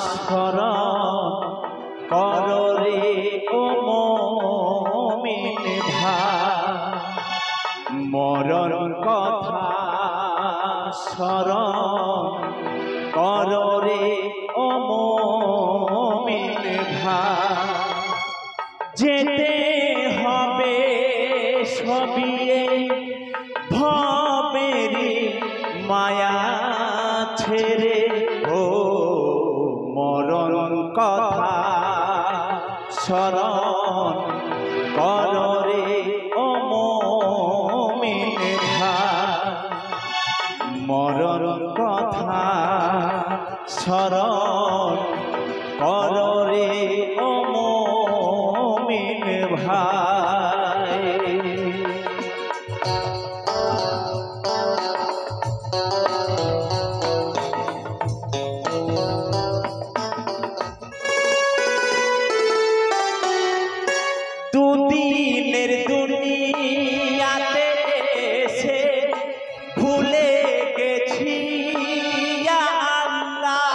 স্মরণ করো রে ও মুমিন ভাই, মরণ কথা স্মরণ করো রে ও মুমিন ভাই। যেতে হবে সবই ভবেরি মায়া ছেড়ে, ও মরণ কথা স্মরণ করো রে ও মুমিন ভাই, মরণ কথা স্মরণ করো রে ও মুমিন ভাই। দুদিনের দুনিয়াতে এসে ভুলে গেছি আল্লাহ,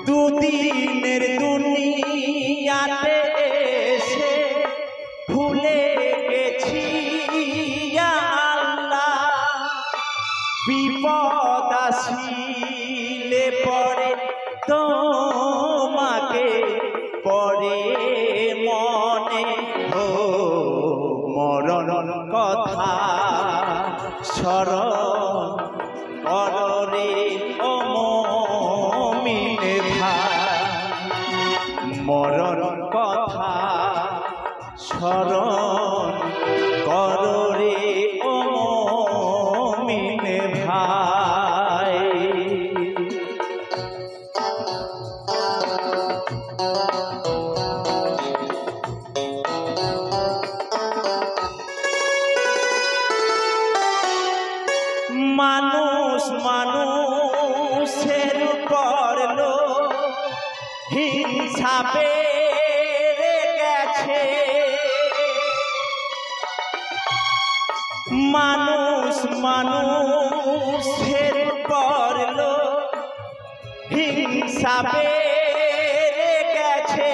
দুদিনের দুনিয়াতে এসে ভুলে গেছি আল্লাহ। বিপদ আসিলে পরে তোমাকে পরে মনে, ও মরণ কথা স্মরণ করো রে ও মুমিন ভাই, মরণ কথা স্মরণ করো রে ও মুমিন ভাই। মানুষ মানুষের উপর হিংসা বেড়ে গেছে, মানুষ মানুষের উপর হিংসা বেড়ে গেছে।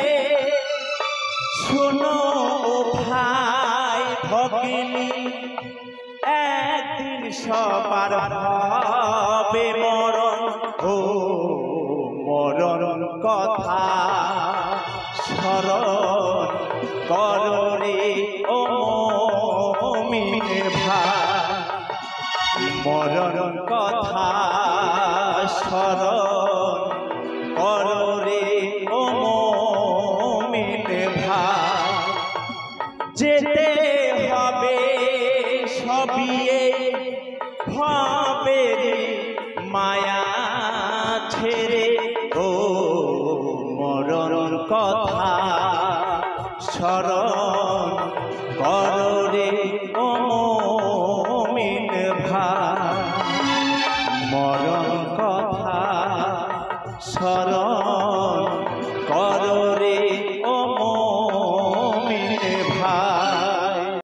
শোনো ভাই ভগিনী, একদিন সবার হবে মরণ, ও মরণ কথা স্মরণ করো রে ও মুমিন ভাই, মরণ কথা স্মরণ করো রে ও মুমিন ভাই। যেতে হবে সবই ভবেরি মায়া ছেড়ে, ও মরণ কথা স্মরণ করো রে ও মুমিন ভাই, মরণ কথা স্মরণ